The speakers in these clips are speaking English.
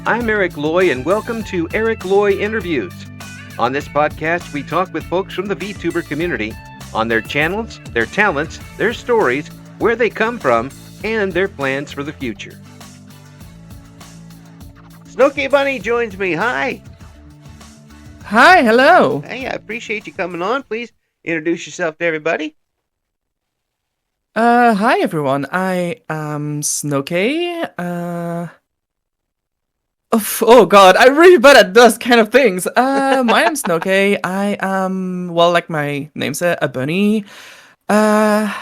I'm Eric Loy, and welcome to Eric Loy Interviews. On this podcast, we talk with folks from the VTuber community on their channels, their talents, their stories, where they come from, and their plans for the future. Snokay Bunny joins me. Hi. Hi, hello. Hey, I appreciate you coming on. Please introduce yourself to everybody. Hi everyone. I am Snokay. Oh God, I'm really bad at those kind of things. My name's Snokay. I am, well, like my name said, a bunny. I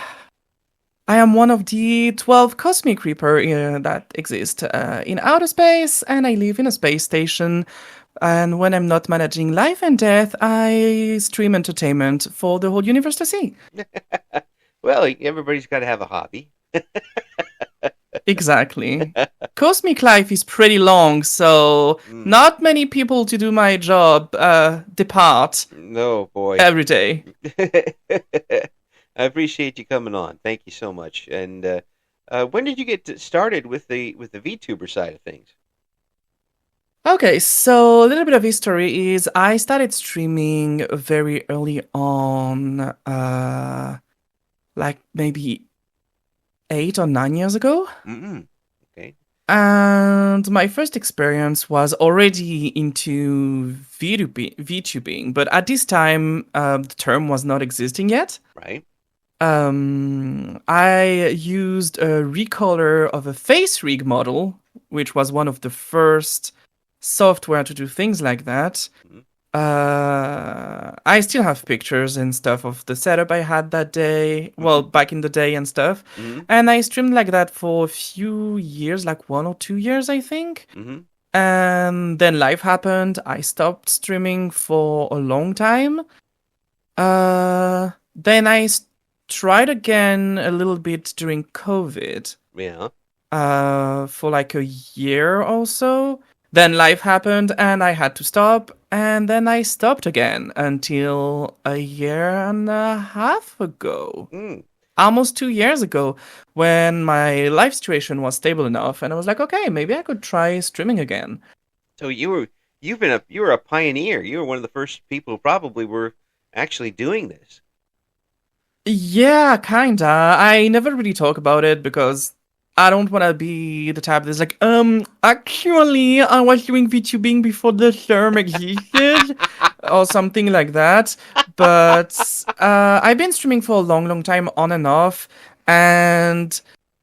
am one of the 12 cosmic reaper that exist in outer space, and I live in a space station. And when I'm not managing life and death, I stream entertainment for the whole universe to see. Well, everybody's got to have a hobby. Exactly. Cosmic life is pretty long, so not many people to do my job depart. No, boy. Every day. I appreciate you coming on. Thank you so much. And when did you get started with the VTuber side of things? Okay, so a little bit of history is I started streaming very early on, like maybe 8 or 9 years ago. Okay. And my first experience was already into VTubing, but at this time, the term was not existing yet. Right. I used a recolor of a face rig model, which was one of the first software to do things like that. I still have pictures and stuff of the setup I had that day, well, back in the day and stuff. And I streamed like that for a few years, like 1 or 2 years, I think. And then life happened. I stopped streaming for a long time. Then I tried again a little bit during COVID. Yeah. For like a year or so. Then life happened and I had to stop, and then I stopped again until a year and a half ago. Almost 2 years ago, when my life situation was stable enough, and I was like, okay, maybe I could try streaming again. So you were a pioneer. You were one of the first people who probably were actually doing this. Yeah, kinda. I never really talk about it because I don't want to be the type that's like, actually, I was doing VTubing before the term existed, or something like that. But I've been streaming for a long, long time on and off, and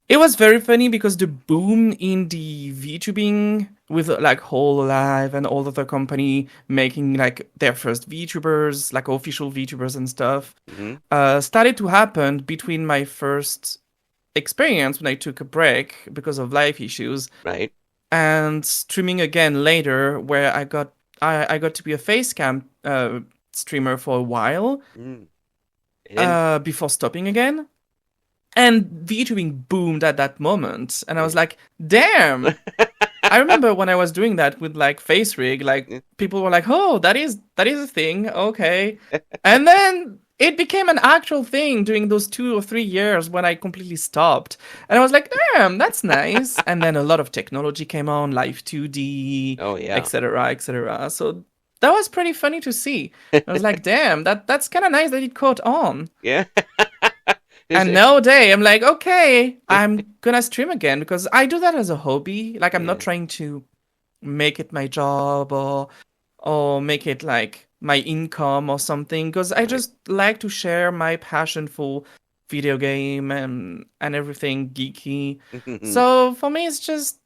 it was very funny because the boom in the VTubing with like Hololive and all of the company making like their first VTubers, like official VTubers and stuff, started to happen between my first experience when I took a break because of life issues, right, and streaming again later, where I got to be a face cam streamer for a while, before stopping again. And VTubing boomed at that moment, and I was like, damn. I remember when I was doing that with like face rig, like people were like, oh, that is a thing, okay. And then it became an actual thing during those 2 or 3 years when I completely stopped. And I was like, damn, that's nice. And then a lot of technology came on, Live 2D, etc., etc. So that was pretty funny to see. I was like, damn, that's kind of nice that it caught on. Yeah. And nowadays, I'm like, okay, I'm gonna stream again because I do that as a hobby. Like, I'm not trying to make it my job or make it like my income or something, because I just like to share my passion for video game and everything geeky. So for me, it's just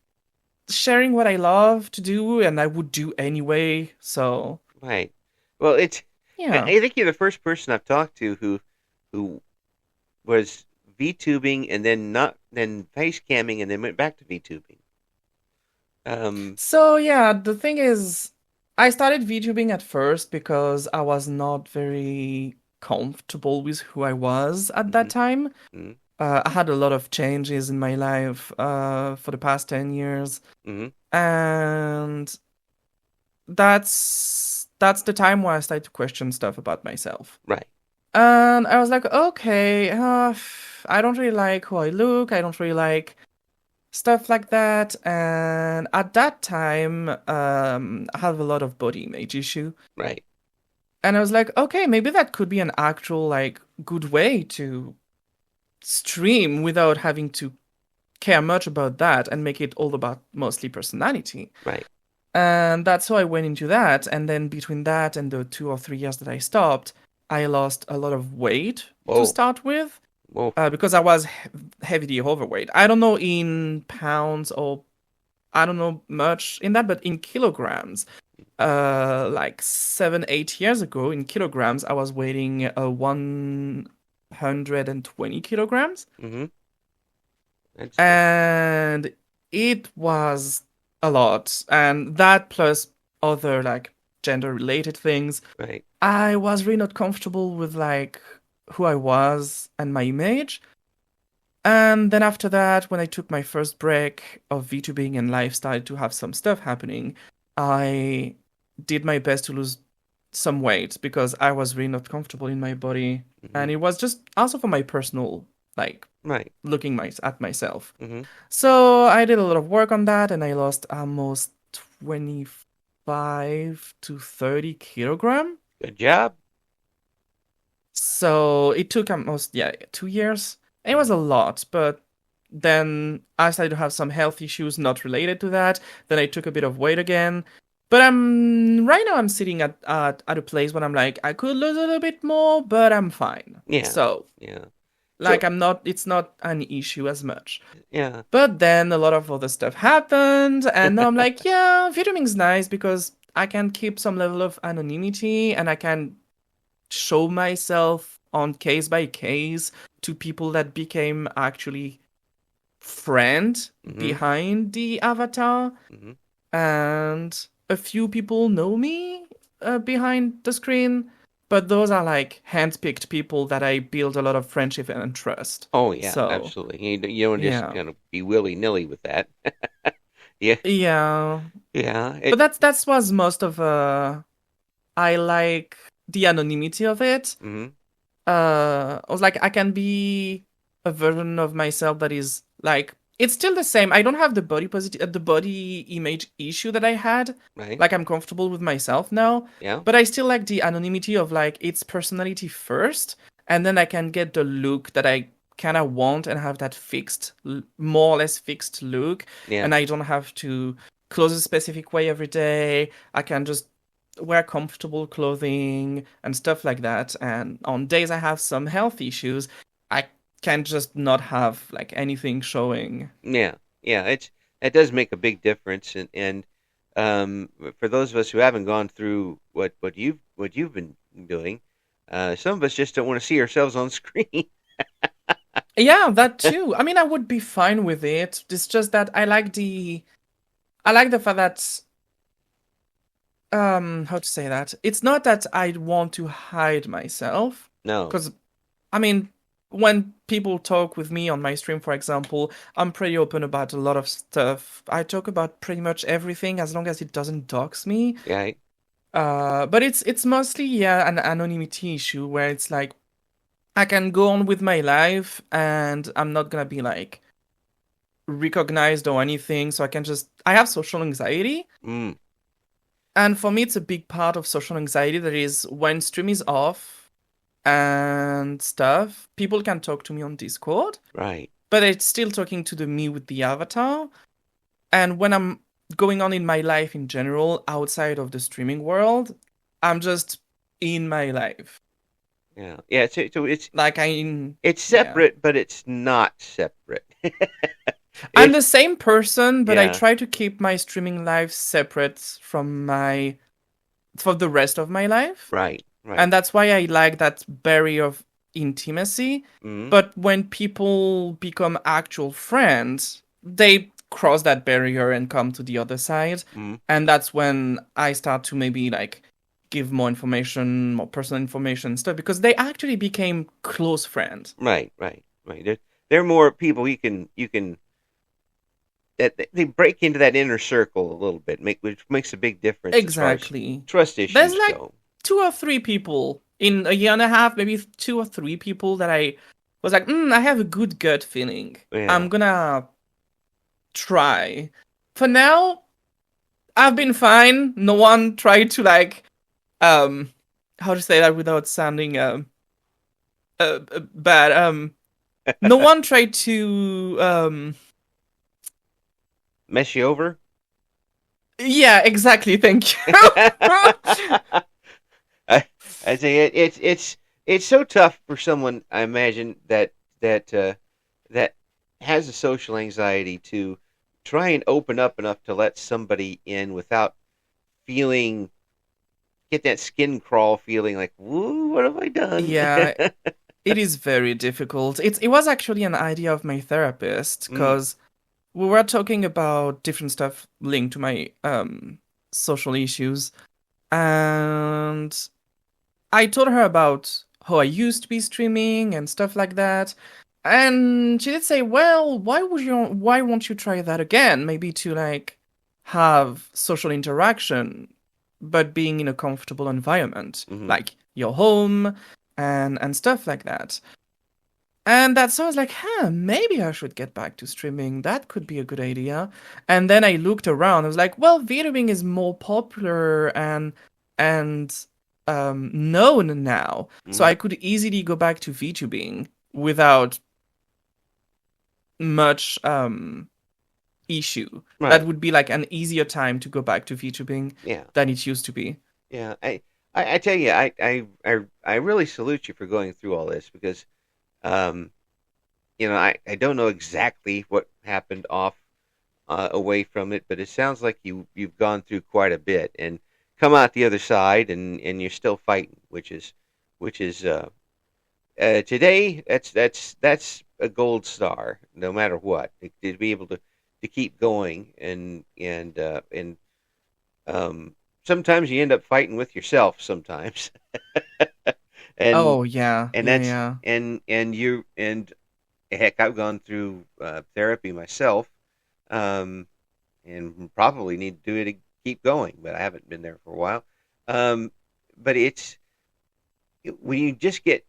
sharing what I love to do and I would do anyway. So right. Well, I think you're the first person I've talked to who was VTubing and then face camming and then went back to VTubing. So yeah, the thing is, I started VTubing at first because I was not very comfortable with who I was at that time. I had a lot of changes in my life for the past 10 years. And that's the time where I started to question stuff about myself. Right. And I was like, okay, I don't really like how I look. I don't really like stuff like that. And at that time, I have a lot of body image issue. Right. And I was like, okay, maybe that could be an actual, like, good way to stream without having to care much about that and make it all about mostly personality. Right. And that's how I went into that. And then between that and the 2 or 3 years that I stopped, I lost a lot of weight to start with. Whoa. Because I was heavily overweight. I don't know in pounds or I don't know much in that, but in kilograms, like 7, 8 years ago, in kilograms, I was weighing 120 kilograms. Mm-hmm. And it was a lot. And that plus other like gender related things. Right. I was really not comfortable with like who I was and my image. And then after that, when I took my first break of VTubing and life started to have some stuff happening, I did my best to lose some weight because I was really not comfortable in my body. Mm-hmm. And it was just also for my personal, like, right. looking at myself. Mm-hmm. So I did a lot of work on that and I lost almost 25 to 30 kilogram. Good job. So it took almost, 2 years. It was a lot, but then I started to have some health issues not related to that. Then I took a bit of weight again. But right now I'm sitting at a place when I'm like, I could lose a little bit more, but I'm fine. Yeah. So, yeah. Like it's not an issue as much. Yeah. But then a lot of other stuff happened, and now I'm like, yeah, VTubing's nice because I can keep some level of anonymity and I can show myself on case by case to people that became actually friend behind the avatar. And a few people know me behind the screen, but those are like handpicked people that I build a lot of friendship and trust. Oh yeah, So, absolutely. You don't just kind of be willy-nilly with that. Yeah. Yeah. Yeah. But that's was most of I like the anonymity of it. I was like, I can be a version of myself that is like, it's still the same. I don't have the body image issue that I had. Right. Like, I'm comfortable with myself now. Yeah. But I still like the anonymity of like, it's personality first, and then I can get the look that I kind of want and have that fixed, more or less fixed look. Yeah. And I don't have to clothe a specific way every day. I can just wear comfortable clothing and stuff like that. And on days I have some health issues, I can just not have like anything showing. Yeah. It does make a big difference. And for those of us who haven't gone through what you've been doing, some of us just don't want to see ourselves on screen. Yeah, that too. I mean, I would be fine with it. It's just that I like the fact that how to say that? It's not that I want to hide myself. No. Because I mean, when people talk with me on my stream, for example, I'm pretty open about a lot of stuff. I talk about pretty much everything as long as it doesn't dox me. Right. But it's mostly an anonymity issue where it's like I can go on with my life and I'm not gonna be like recognized or anything. So I have social anxiety. And for me, it's a big part of social anxiety. That is, when stream is off and stuff, people can talk to me on Discord. Right. But it's still talking to me with the avatar. And when I'm going on in my life in general, outside of the streaming world, I'm just in my life. Yeah. Yeah. So it's like it's separate, but it's not separate. I'm the same person, but I try to keep my streaming life separate from the rest of my life. Right. And that's why I like that barrier of intimacy. But when people become actual friends, they cross that barrier and come to the other side. And that's when I start to maybe like give more information, more personal information and stuff, because they actually became close friends. Right. They're more people you can that they break into that inner circle a little bit, which makes a big difference. Exactly. Trust issues. There's like 2 or 3 people in a year and a half, maybe 2 or 3 people that I was like, I have a good gut feeling. Yeah. I'm gonna try. For now, I've been fine. No one tried to like how to say that without sounding bad. No one tried to Mess you over? yeah, exactly. Thank you. I, I say it's so tough for someone, I imagine, that has a social anxiety to try and open up enough to let somebody in without feeling get that skin crawl feeling like, woo, what have I done? Yeah, it is very difficult. It was actually an idea of my therapist Mm, because we were talking about different stuff linked to my social issues, and I told her about how I used to be streaming and stuff like that. And she did say, "Well, why won't you try that again? Maybe to like have social interaction, but being in a comfortable environment, hmm like your home and stuff like that." And that's so I was like, maybe I should get back to streaming. That could be a good idea. And then I looked around. I was like, well, VTubing is more popular and known now. So hmm I could easily go back to VTubing without much issue. That Right. would be like an easier time to go back to VTubing Yeah. than it used to be. Yeah. I tell you, I really salute you for going through all this because, um, I don't know exactly what happened off away from it, but it sounds like you've gone through quite a bit and come out the other side, and you're still fighting, which is today. That's a gold star, no matter what, to be able to keep going, and um, sometimes you end up fighting with yourself sometimes, and Oh yeah, and yeah, that's yeah. and heck, I've gone through therapy myself, um, and probably need to do it to keep going, but I haven't been there for a while. Um, but it's when you just get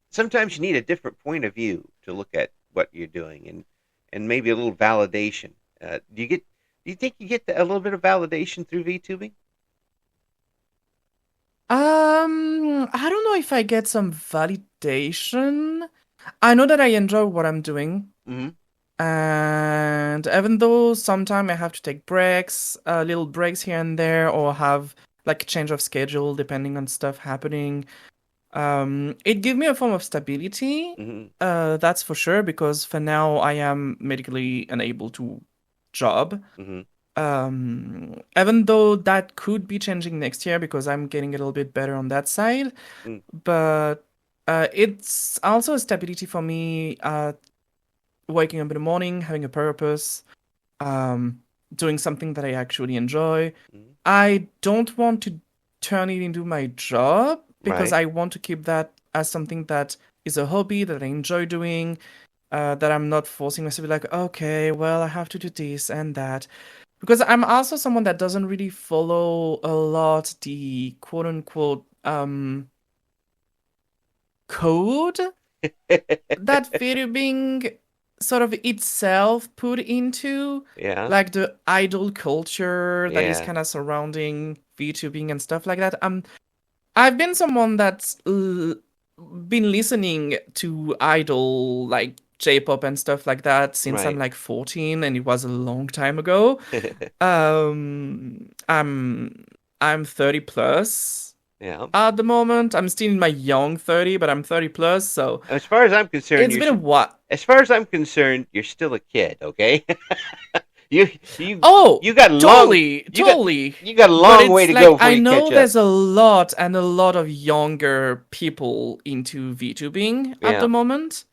sometimes you need a different point of view to look at what you're doing, and maybe a little validation. Do you think you get a little bit of validation through VTubing? I don't know if I get some validation. I know that I enjoy what I'm doing. Mm-hmm. And even though sometimes I have to take breaks, little breaks here and there, or have like a change of schedule depending on stuff happening, it gives me a form of stability. Mm-hmm. That's for sure, because for now I am medically unable to job. Mm-hmm. Even though that could be changing next year because I'm getting a little bit better on that side, but it's also a stability for me. Waking up in the morning, having a purpose, um, doing something that I actually enjoy. Mm-hmm. I don't want to turn it into my job because Right. I want to keep that as something that is a hobby that I enjoy doing, that I'm not forcing myself to be like, okay, well, I have to do this and that. Because I'm also someone that doesn't really follow a lot the quote unquote code that video being sort of itself put into, Yeah. like the idol culture that is Yeah. kind of surrounding VTubing and stuff like that. I've been someone that's been listening to idol like J-pop and stuff like that since I'm Right. like 14, and it was a long time ago. I'm 30 plus Yeah. at the moment. I'm still in my young 30, but I'm 30 plus, so As far as I'm concerned, it's been a while. as far as I'm concerned, you're still a kid. Okay. you you Oh, you got long totally, you got totally. you got a But long way it's to go like before I you know catch up. there's a lot and a lot of younger people into VTubing at Yeah. the moment.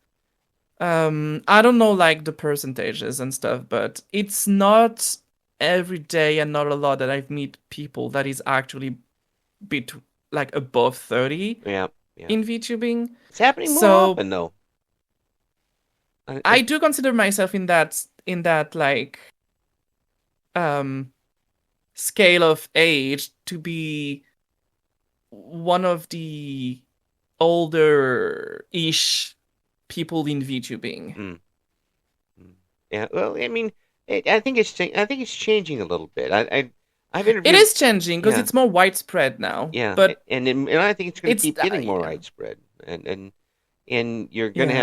I don't know like the percentages and stuff, but it's not every day and not a lot that I've meet people that is actually bit like above 30 Yeah. Yeah. in VTubing. It's happening more So often though. I do consider myself in that like um scale of age to be one of the older-ish people in VTubing. Mm, mm. Yeah. Well, I mean, I think it's changing a little bit. I've It interviewed. is changing because Yeah, it's more widespread now. yeah, But and I think it's going to it's keep getting more yeah, widespread, and you're going to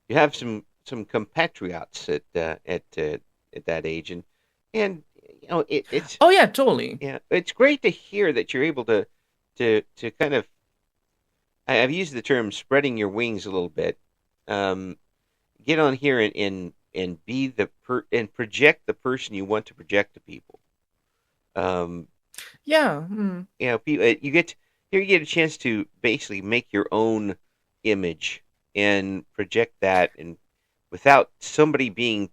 yeah. have some compatriots at that age, and it's Oh yeah, totally. yeah, it's great to hear that you're able to kind of I've used the term spreading your wings a little bit. Um, get on here and be and project the person you want to project to people. Um, Yeah. Mm. you get here you get a chance to basically make your own image and project that, and without somebody being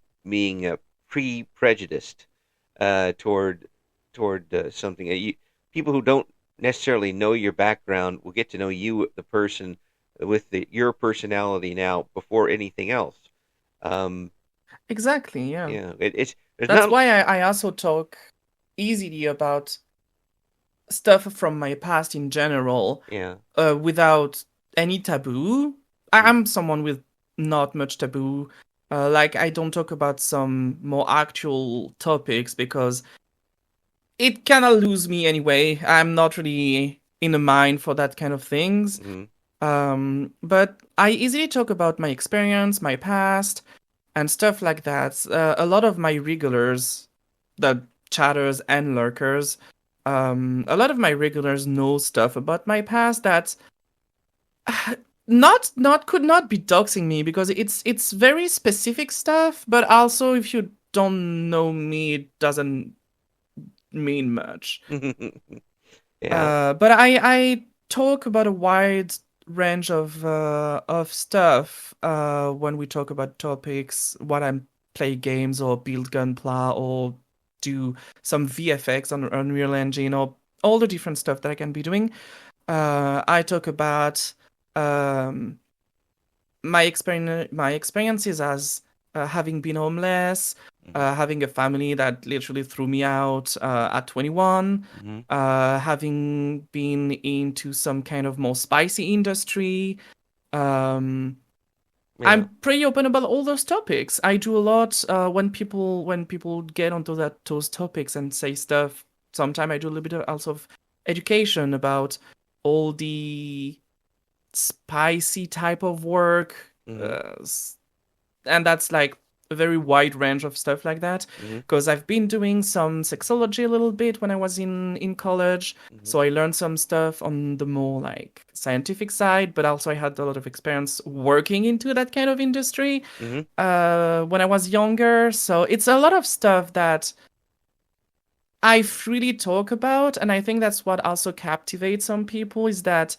pre-prejudiced toward something. People who don't necessarily know your background will get to know you, the person, with your personality now before anything else. Um, Exactly. Yeah. it's there's That's not. why I also talk easily about stuff from my past in general, Yeah. without any taboo. Mm, I'm someone with not much taboo. Like I don't talk about some more actual topics because it kind of lose me anyway. I'm not really in the mind for that kind of things. mm, But I easily talk about my experience, my past, and stuff like that. A lot of my regulars, the chatters and lurkers, a lot of my regulars know stuff about my past that not could not be doxing me because it's very specific stuff. But also, if you don't know me, it doesn't mean much. yeah. But I talk about a wide range of stuff when we talk about topics. What I'm play games or build Gunpla or do some VFX on Unreal Engine or all the different stuff that I can be doing. I talk about um, my experiences as having been homeless, Hmm. having a family that literally threw me out at 21, Hmm. having been into some kind of more spicy industry. Um, Yeah. I'm pretty open about all those topics. I do a lot when people get onto those topics and say stuff. Sometimes I do a little bit of also of education about all the spicy type of work, Hmm. uh, and that's like a very wide range of stuff like that. Hmm. Because I've been doing some sexology a little bit when I was in college, Hmm. so I learned some stuff on the more like scientific side, but also I had a lot of experience working into that kind of industry Hmm. when I was younger. So it's a lot of stuff that I freely talk about, and I think that's what also captivates some people is that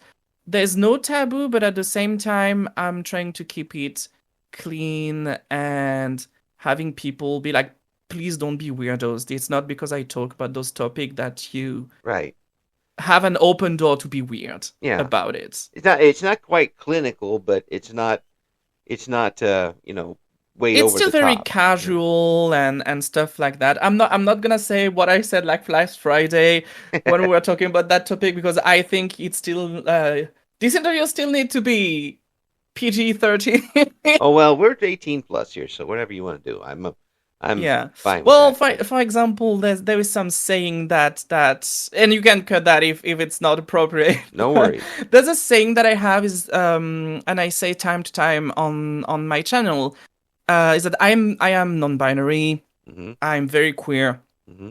there's no taboo, but at the same time, I'm trying to keep it clean and having people be like, please don't be weirdos. It's not because I talk about those topics that you Right. have an open door to be weird Yeah. about it. It's not quite clinical, but it's not way It's over still the very top. Yeah. casual and stuff like that. I'm not gonna say what I said like last Friday when we were talking about that topic because I think it's still this interview still need to be PG-13. Oh well, we're 18 plus here, so whatever you want to do, I'm Yeah. fine with Well, that. for example, there is some saying that and you can cut that if it's not appropriate. No worries. There's a saying that I have is and I say time to time on my channel is that I am non-binary. Hmm. I'm very queer. Hmm.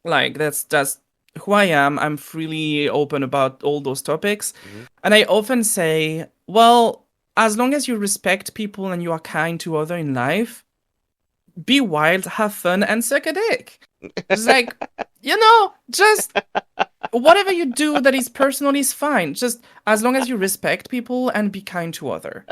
Like that's who I am. I'm freely open about all those topics. Hmm. And I often say, well, as long as you respect people and you are kind to other in life, be wild, have fun, and suck a dick. It's like, just whatever you do that is personal is fine. Just as long as you respect people and be kind to other.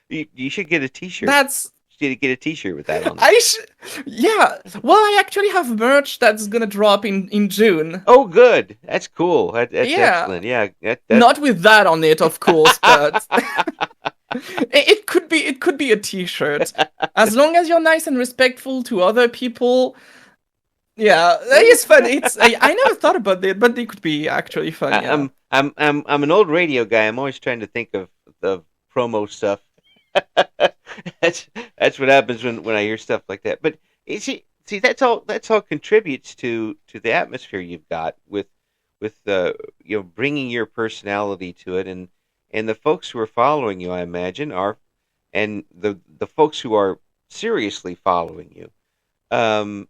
You should get a T-shirt. That's You should get a T-shirt with that on it. I should. Yeah. Well, I actually have merch that's gonna drop in June. Oh, good. That's cool. That's Yeah. excellent. Yeah. That. Not with that on it, of course, but it could be a T-shirt. As long as you're nice and respectful to other people. Yeah, it's fun. I never thought about it, but it could be actually fun. I, Yeah. I'm an old radio guy. I'm always trying to think of the promo stuff. that's that's what happens when I hear stuff like that. But see that's all contributes to the atmosphere you've got with bringing your personality to it, and the folks who are following you, I imagine, are and the folks who are seriously following you um,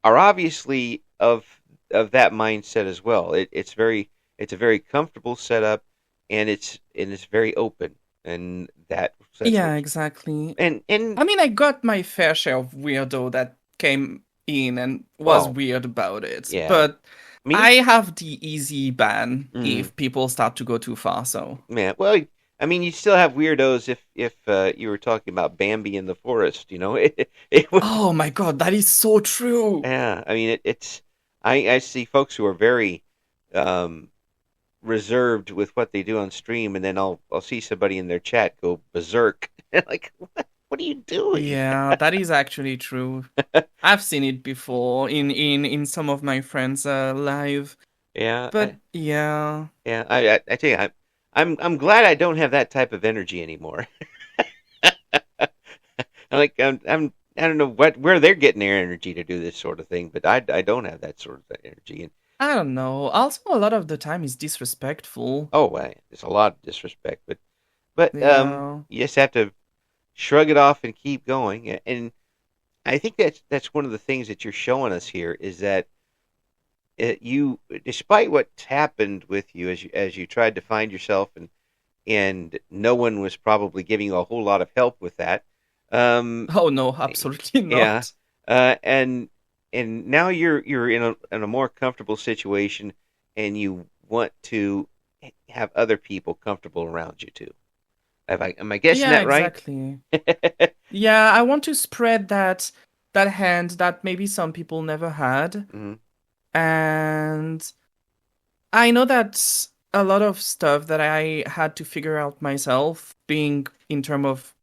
are obviously of that mindset as well. It's a very comfortable setup, and it's very open, and that's what Yeah, exactly. and I mean, I got my fair share of weirdo that came in and was well, weird about it, yeah, but me, I have the easy ban mm, if people start to go too far, so. man. Well, I mean, you still have weirdos if you were talking about Bambi in the forest, it would, Oh my god, that is so true! yeah. I mean, it's I see folks who are very um reserved with what they do on stream, and then I'll see somebody in their chat go berserk. Like, what are you doing? Yeah, that is actually true. I've seen it before in some of my friends' live, Yeah, but yeah. yeah. I tell you, I'm glad I don't have that type of energy anymore. Like I don't know where they're getting their energy to do this sort of thing, but I don't have that sort of energy. And I don't know. Also, a lot of the time is disrespectful. oh, there's a lot of disrespect, but Yeah. you just have to shrug it off and keep going. And I think that's one of the things that you're showing us here is that you, despite what's happened with you as you tried to find yourself, and no one was probably giving you a whole lot of help with that. Um, Oh no, absolutely yeah, not. uh, and and now you're in a more comfortable situation, and you want to have other people comfortable around you too. Am I guessing Yeah, that right? exactly. Yeah, I want to spread that hand that maybe some people never had. Mhm. And I know that a lot of stuff that I had to figure out myself, being in terms of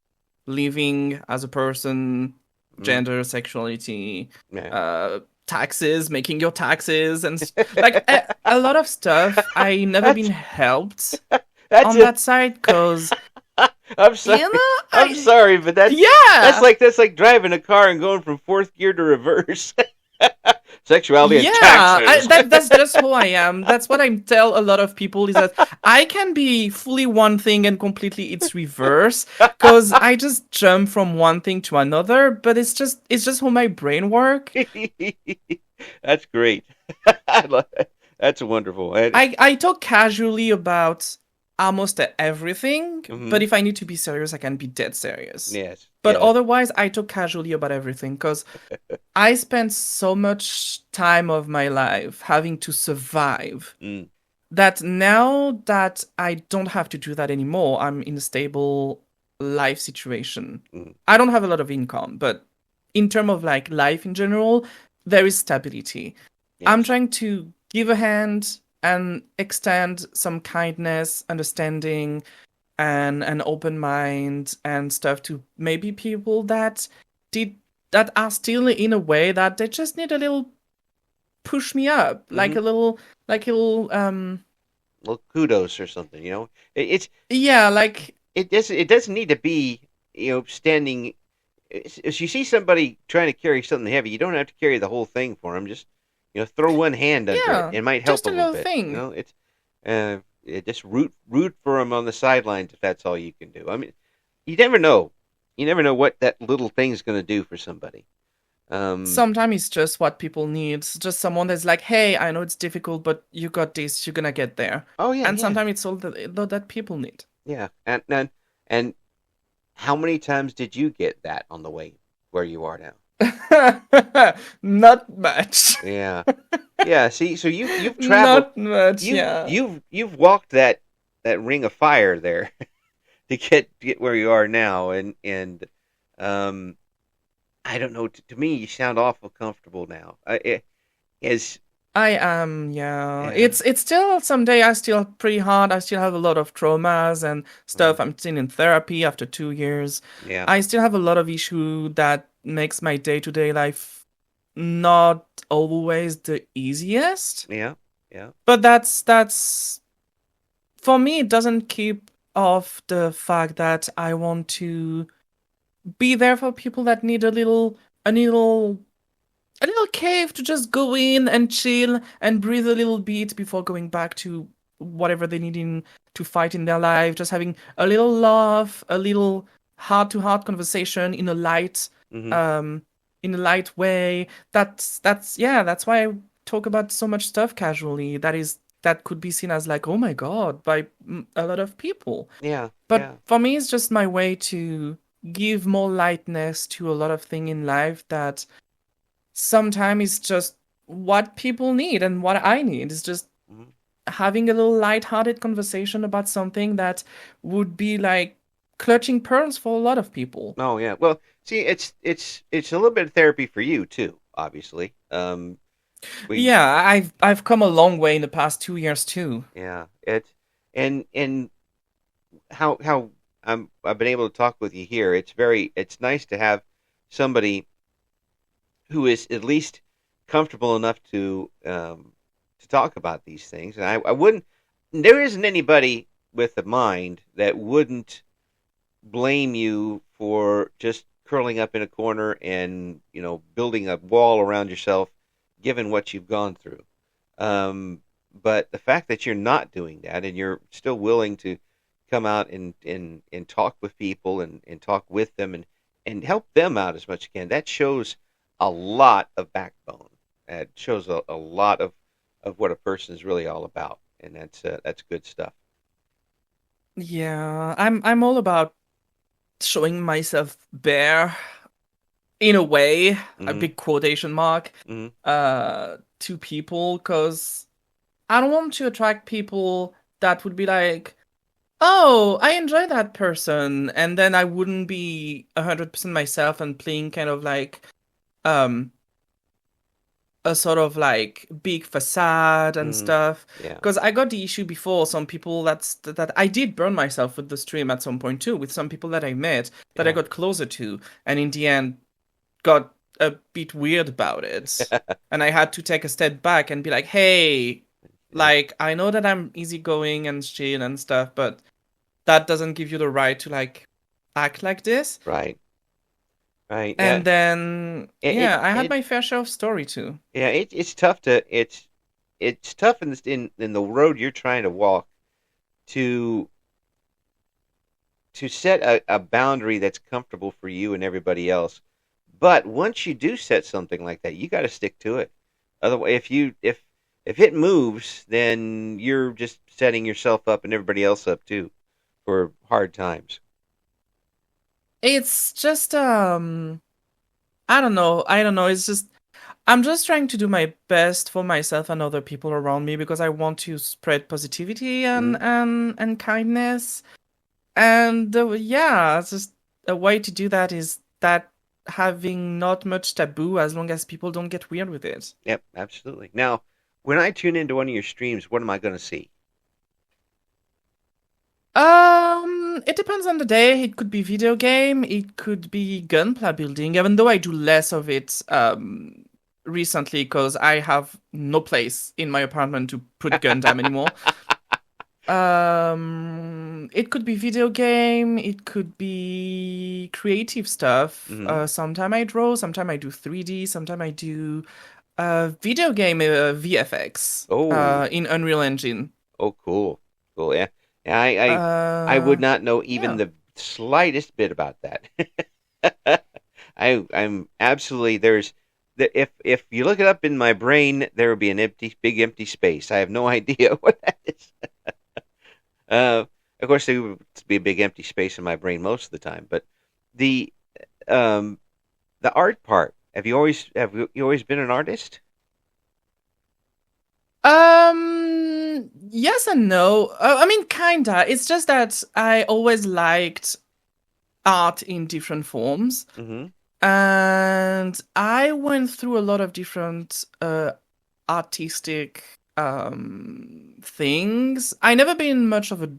living as a person, Mhm. gender, sexuality, Yeah. taxes, making your taxes, and like a lot of stuff. I never that's been helped that's on it. that side because I'm you sorry. know I'm I sorry, but yeah. that's like driving a car and going from fourth gear to reverse. Sexuality and Yeah, taxes. that's just who I am. That's what I tell a lot of people is that I can be fully one thing and completely it's reverse because I just jump from one thing to another. But it's just how my brain work. That's great. That's wonderful. I talk casually about almost everything, Mhm. but if I need to be serious, I can be dead serious. Yes. But Yeah. otherwise, I talk casually about everything because I spent so much time of my life having to survive Mm, that now that I don't have to do that anymore, I'm in a stable life situation. mm. I don't have a lot of income, but in terms of like life in general, there is stability. I'm Yes. trying to give a hand and extend some kindness, understanding, and an open mind and stuff to maybe people did that are still in a way that they just need a little push me up, Hmm. like a little Well, kudos or something. It's yeah, like it doesn't need to be standing. If you see somebody trying to carry something heavy, you don't have to carry the whole thing for them. Just throw one hand under it. yeah, It might help just a a little little bit. thing. Just root for them on the sidelines if that's all you can do. I mean, you never know. You never know what that little thing's going to do for somebody. Um, Sometimes it's just what people need. It's just someone that's like, hey, I know it's difficult, but you got this, you're gonna get there. oh yeah, And yeah, sometimes it's all that people need. yeah. And how many times did you get that on the way where you are now? Not much. Yeah, yeah. See, so you've traveled, Not much, yeah. you've walked that ring of fire there to get where you are now, and um, I don't know. To me, you sound awful comfortable now. Is I am, yeah. yeah, It's still someday I still pretty hard. I still have a lot of traumas and mm, stuff. I'm still in therapy after 2 years. yeah, I still have a lot of issue that makes my day-to-day life not always the easiest. yeah, yeah. But that's for me it doesn't keep off the fact that I want to be there for people that need a little cave to just go in and chill and breathe a little bit before going back to whatever they need to fight in their life. Just having a little laugh, a little heart-to-heart conversation Mm-hmm. um, in a light way. That's why I talk about so much stuff casually. That could be seen as like, oh my god, by a lot of people. Yeah, But yeah. for me, it's just my way to give more lightness to a lot of things in life that sometimes it's just what people need and what I need is just Mm-hmm. having a little light-hearted conversation about something that would be like clutching pearls for a lot of people. Oh yeah. Well, see, it's a little bit of therapy for you too, obviously. We Yeah, I've come a long way in the past 2 years too. Yeah. And how I've been able to talk with you here. It's nice to have somebody who is at least comfortable enough to talk about these things. And I wouldn't. There isn't anybody with a mind that wouldn't blame you for just curling up in a corner and building a wall around yourself, given what you've gone through. Um, but the fact that you're not doing that and you're still willing to come out and talk with people and talk with them and help them out as much as you can, that shows a lot of backbone. It shows a lot of what a person is really all about, and that's good stuff. Yeah, I'm all about showing myself bare in a way, a Hmm. big quotation mark, Hmm. to people, because I don't want to attract people that would be like, oh, I enjoy that person, and then I wouldn't be 100% myself and playing kind of like um a sort of like big facade and Hmm. stuff. Yeah. Because I got the issue before. Some people that I did burn myself with the stream at some point too, with some people that I met that I Yeah. got closer to, and in the end got a bit weird about it, and I had to take a step back and be like, hey, Yeah. like I know that I'm easygoing and chill and stuff, but that doesn't give you the right to like act like this. Right. Right. Yeah. And then It yeah, I had it my fair share of story too. yeah. It's tough to it's tough in the road you're trying to walk to set a boundary that's comfortable for you and everybody else. But once you do set something like that, you got to stick to it. Otherwise, if it moves, then you're just setting yourself up and everybody else up too for hard times. It's just I don't know. It's just I'm just trying to do my best for myself and other people around me because I want to spread positivity Hmm. and kindness. And yeah, it's just a way to do that is that having not much taboo as long as people don't get weird with it. Yep, absolutely. Now, when I tune into one of your streams, what am I going to see? It depends on the day. It could be video game, it could be gunpla building, even though I do less of it recently because I have no place in my apartment to put Gundam anymore. It could be video game, it could be creative stuff. Hmm. Sometime I draw, sometime I do 3D, sometime I do video game VFX Oh, in Unreal Engine. oh, cool, cool. Yeah, yeah. I would Uh, not know even yeah. the slightest bit about that. I'm absolutely if you look it up in my brain, there will be an big empty space. I have no idea what that is. Uh, of course, there would be a big empty space in my brain most of the time. But the um, the art part. Have you always been an artist? Yes and no. I mean, kinda. It's just that I always liked art in different forms. Mm-hmm. And I went through a lot of different artistic things. I never been much of a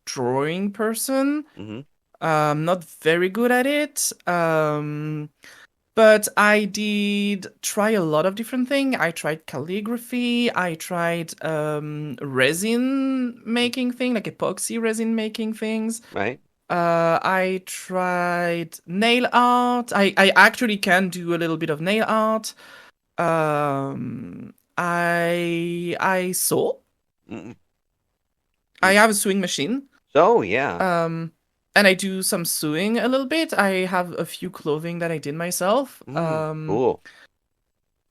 drawing person. Mm-hmm. Not very good at it. But I did try a lot of different things. I tried calligraphy. I tried resin making thing, like epoxy resin making things. Right. I tried nail art. I actually can do a little bit of nail art. I sew. Mm-mm. I You, have a sewing machine. so yeah. Um, and I do some sewing a little bit. I have a few clothing that I did myself. Cool.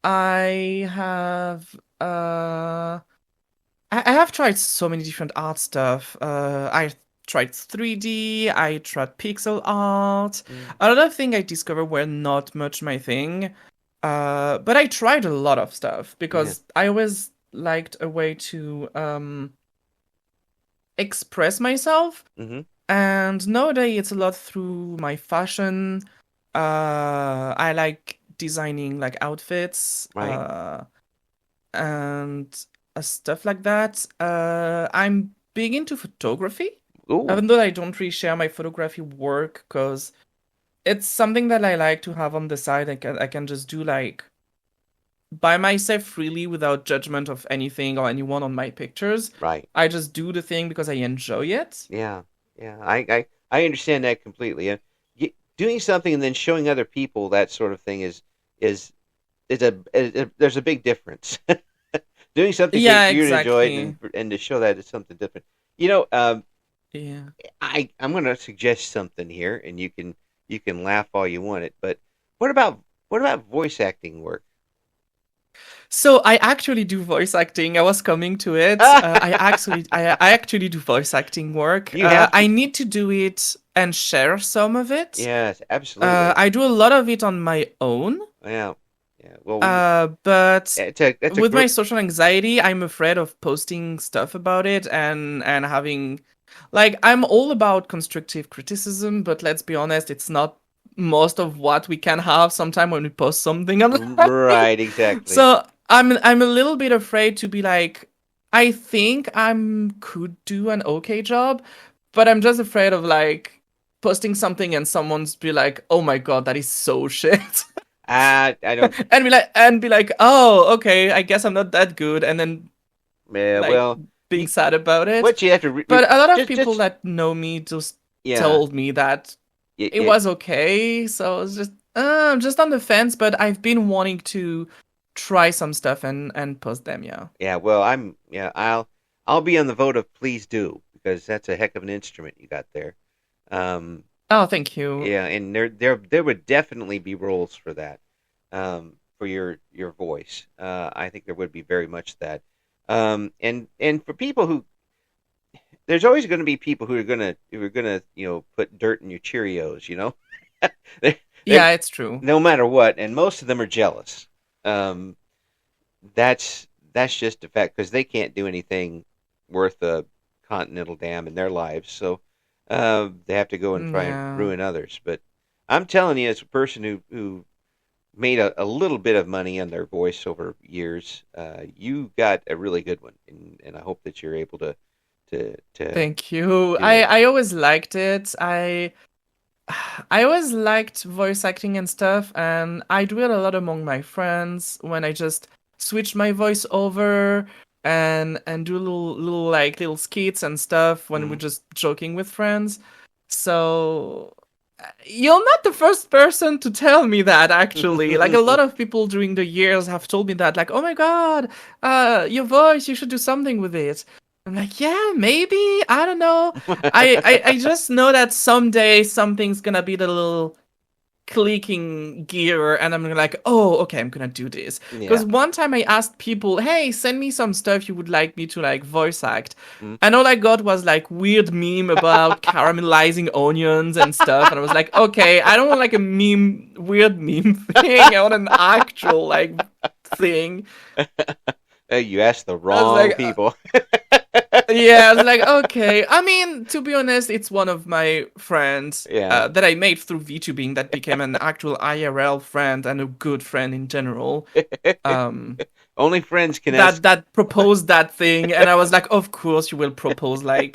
I have I have tried so many different art stuff. I tried 3D, I tried pixel art. Mm, A lot of things I discovered were not much my thing. But I tried a lot of stuff yeah. because I always liked a way to express myself. Mm-hmm. And nowadays it's a lot through my fashion. I like designing like outfits. Right. And stuff like that. I'm big into photography, Ooh. even though I don't really share my photography work because it's something that I like to have on the side. I can just do like by myself freely without judgment of anything or anyone on my pictures. Right. I just do the thing because I enjoy it. Yeah. Yeah. I understand that completely. Doing something and then showing other people that sort of thing is there's a big difference. Doing something for Yeah, you to enjoy it exactly. and to show that it's something different. You know, Yeah. I'm going to suggest something here, and you can laugh all you want it. But what about what about voice acting work? So I actually do voice acting. I was coming to it. I actually do voice acting work. You have to. I need to do it and share some of it. Yes, absolutely. I do a lot of it on my own. Yeah, yeah. Well, But it's a with great. my social anxiety, I'm afraid of posting stuff about it and having like I'm all about constructive criticism, but let's be honest, it's not most of what we can have sometime when we post something online. Right, exactly. So I'm a little bit afraid to be like I think I'm could do an okay job, but I'm just afraid of like posting something and someone's be like, "Oh my god, that is so shit." I don't. And be like, "Oh, okay, I guess I'm not that good." And then Yeah, like well, being you, sad about it. what you have to But a lot of people just that know me just yeah. told me that it It was okay. So I was I'm just on the fence, but I've been wanting to try some stuff and post them, yeah. Yeah, well, I'll be on the vote of please do because that's a heck of an instrument you got there. Um, Oh, thank you. yeah, and there would definitely be roles for that, for your voice. I think there would be very much that. And for people who there's always going to be people who are gonna put dirt in your Cheerios. they they Yeah, it's true. no matter what, and most of them are jealous. Um, that's just a fact because they can't do anything worth a continental dam in their lives, so they have to go and try and Yeah. ruin others. But I'm telling you, as a person who made a little bit of money on their voice over years, you got a really good one, and I hope that you're able to Thank you. do it. I always liked it. I always liked voice acting and stuff, and I do it a lot among my friends when I just switch my voice over and do little skits and stuff when we're Mm. just joking with friends. So you're not the first person to tell me that actually. Like a lot of people during the years have told me that, like, oh my god, your voice, you should do something with it. I'm like, yeah, maybe. I don't know. I just know that someday something's gonna be the little clicking gear, and I'm like, oh, okay, I'm gonna do this. Yeah. Because one time I asked people, hey, send me some stuff you would like me to like voice act, Mm. and all I got was like weird meme about caramelizing onions and stuff, and I was like, okay, I don't want like a weird meme thing. I want an actual like thing. You asked the I was wrong like, people. yeah, I was like, okay. I mean, to be honest, it's one of my friends Yeah. that I made through VTubing that became an actual IRL friend and a good friend in general. Um, Only friends can ask. that proposed that thing, and I was like, of course you will propose like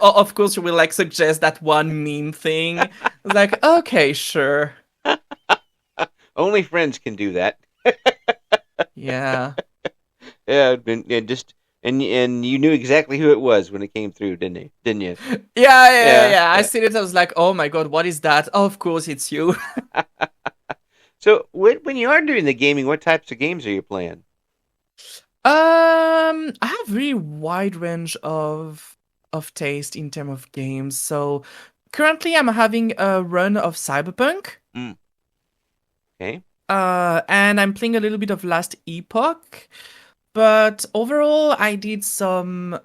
of course you will like suggest that one meme thing. I was like, okay, sure, Only friends can do that. yeah, Yeah, and just And you knew exactly who it was when it came through, didn't you? Yeah, Yeah. I yeah. seen it. I was like, oh my god, what is that? Oh, of course, it's you. So when you are doing the gaming, what types of games are you playing? I have really wide range of taste in terms of games. So currently, I'm having a run of Cyberpunk. Mm, okay. And I'm playing a little bit of Last Epoch. But overall, I did some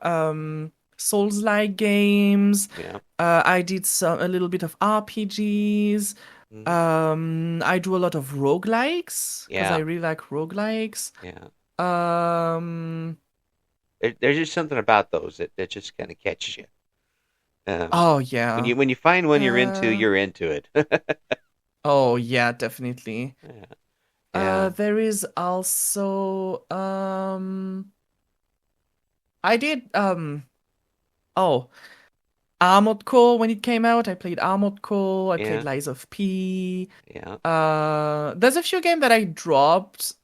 Souls-like games. Yeah. I did a little bit of RPGs. Hmm. I do a lot of roguelikes because I Yeah. really like roguelikes. Yeah. Um, There's just something about those that just kind of catches you. Um, oh when yeah. you find one Uh, you're into it. oh yeah, definitely. Yeah. Yeah. There is also I did oh, Armored Core when it came out. I played Armored Core. I played Yeah. Lies of P. Yeah. There's a few games that I dropped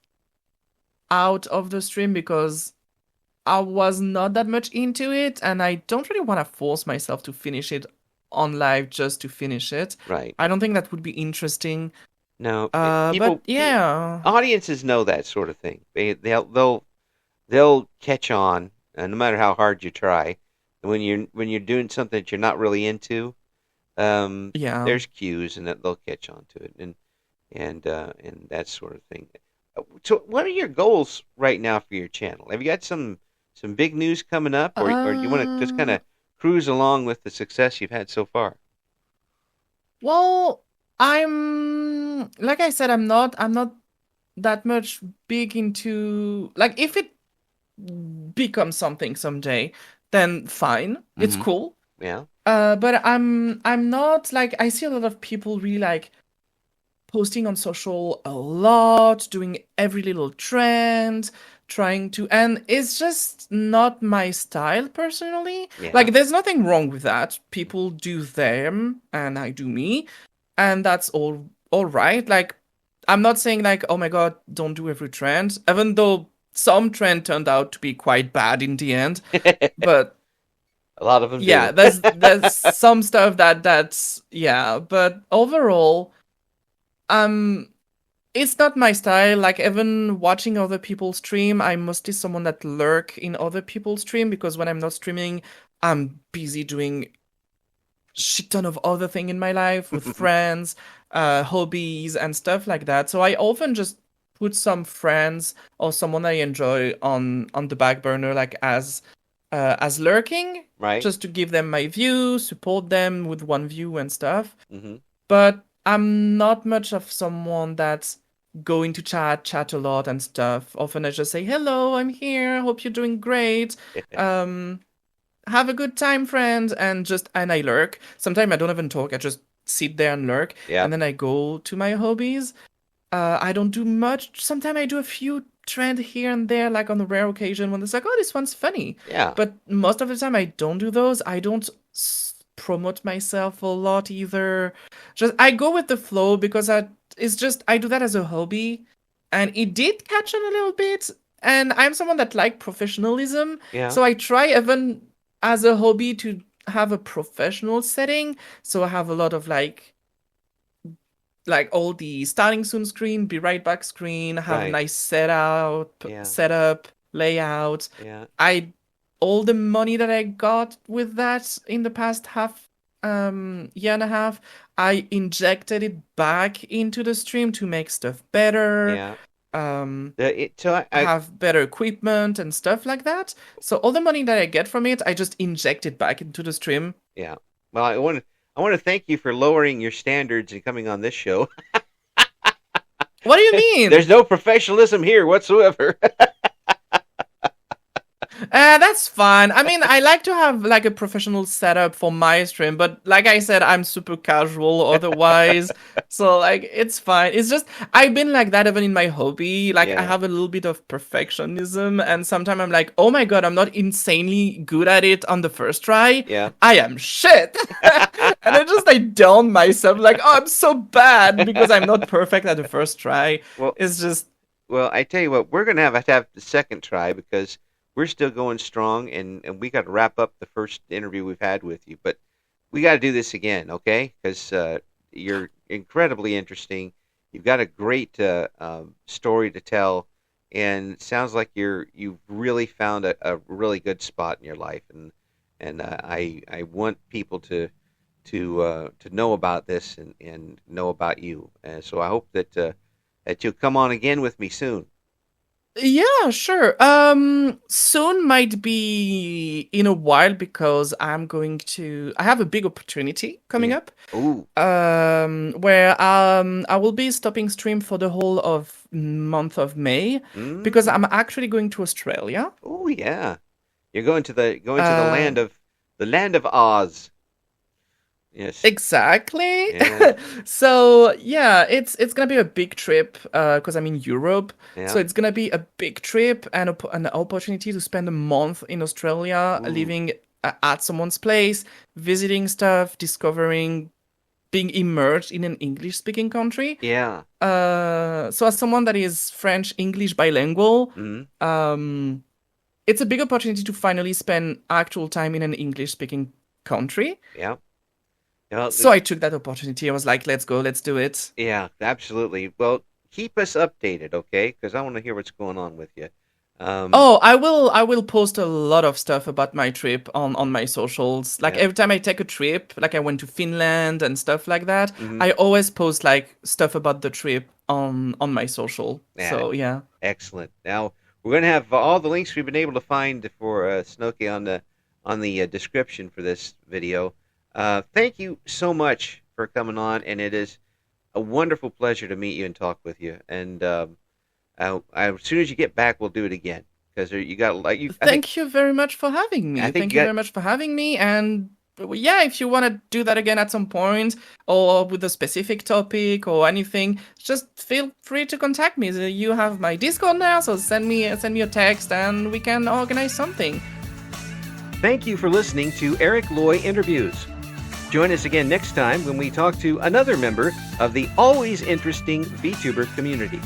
out of the stream because I was not that much into it, and I don't really want to force myself to finish it on live just to finish it. Right. I don't think that would be interesting. No, But yeah, audiences know that sort of thing. They'll catch on, no matter how hard you try. And when you're doing something that you're not really into, yeah. there's cues, and that they'll catch on to it, and that sort of thing. So, what are your goals right now for your channel? Have you got some big news coming up, or do you want to just kind Uh, of cruise along with the success you've had so far? well, I'm like I said, I'm not that much big into like if it becomes something someday, then fine, it's Mm-hmm. cool. Yeah. But I'm not like I see a lot of people really like posting on social a lot, doing every little trend, trying to, and it's just not my style personally. Yeah. Like, there's nothing wrong with that. People do them, and I do me, and that's all right. Like, I'm not saying like, oh my god, don't do every trend, even though some trend turned out to be quite bad in the end. But A lot of them yeah, do. there's some stuff that's yeah, but overall um, it's not my style. Like even watching other people stream, I'm mostly someone that lurk in other people's stream because when I'm not streaming, I'm busy doing shit ton of other thing in my life with friends, hobbies and stuff like that. So I often just put some friends or someone I enjoy on the back burner, like as lurking, Right. just to give them my view, support them with one view and stuff. Hmm. But I'm not much of someone that's going to chat a lot and stuff. Often I just say, hello, I'm here, hope you're doing great. Um, have a good time, friend, and I lurk. Sometimes I don't even talk, I just sit there and lurk, Yeah. and then I go to my hobbies. I don't do much. Sometimes I do a few trend here and there, like on a rare occasion when it's like, oh, this one's funny. Yeah. But most of the time, I don't do those. I don't promote myself a lot either. Just I go with the flow because it's just I do that as a hobby, and it did catch on a little bit. And I'm someone that like professionalism, Yeah. so I try even as a hobby to have a professional setting. So I have a lot of like all the starting soon screen, be right back screen, have Right. nice Yeah. setup, layout. Yeah. I all the money that I got with that in the past year and a half, I injected it back into the stream to make stuff better, Yeah. um So have better equipment and stuff like that. So all the money that I get from it, I just inject it back into the stream. yeah. Well, I want to thank you for lowering your standards and coming on this show. What do you mean? There's no professionalism here whatsoever. That's fine. I mean, I like to have like a professional setup for my stream, but like I said, I'm super casual otherwise. So like it's fine. It's just I've been like that even in my hobby. Like I Yeah. have a little bit of perfectionism and sometimes I'm like, "Oh my god, I'm not insanely good at it on the first try. Yeah. I am shit." And I down myself like, "Oh, I'm so bad because I'm not perfect at the first try." Well, It's just I tell you what, we're gonna have to have the second try because we're still going strong, and we got to wrap up the first interview we've had with you. But we got to do this again, okay? Because you're incredibly interesting. You've got a great story to tell, and it sounds like you've really found a really good spot in your life, and I want people to know about this and know about you. So I hope that you'll come on again with me soon. Yeah, sure. Soon might be in a while because I have a big opportunity coming Yeah. up. Ooh. Where I will be stopping stream for the whole of month of May because Mm. I'm actually going to Australia. Oh yeah. You're going to Uh, the land of Oz. Yes. exactly. Yeah. So yeah, it's gonna be a big trip because I'm in Europe. Yeah. So it's gonna be a big trip and an opportunity to spend a month in Australia, Ooh. living at someone's place, visiting stuff, discovering, being immersed in an English-speaking country. Yeah. So as someone that is French English bilingual, Mm. um, it's a big opportunity to finally spend actual time in an English-speaking country. Yeah. Well, So I took that opportunity. I was like, let's go, let's do it. yeah, absolutely. Well, keep us updated, okay? Because I want to hear what's going on with you. Um, Oh, I will post a lot of stuff about my trip on my socials. Like yeah. every time I take a trip, like I went to Finland and stuff like that, Hmm. I always post like stuff about the trip on my social. Yeah. So yeah. Excellent. Now we're going to have all the links we've been able to find for Snokay on the description for this video. Thank you so much for coming on, and it is a wonderful pleasure to meet you and talk with you. And as soon as you get back, we'll do it again because you got like you. Thank you very much for having I me. think Thank you you got. very much for having me. And yeah, if you want to do that again at some point or with a specific topic or anything, just feel free to contact me. You have my Discord now, so send me a text and we can organize something. Thank you for listening to Eric Loy Interviews. Join us again next time when we talk to another member of the always interesting VTuber community.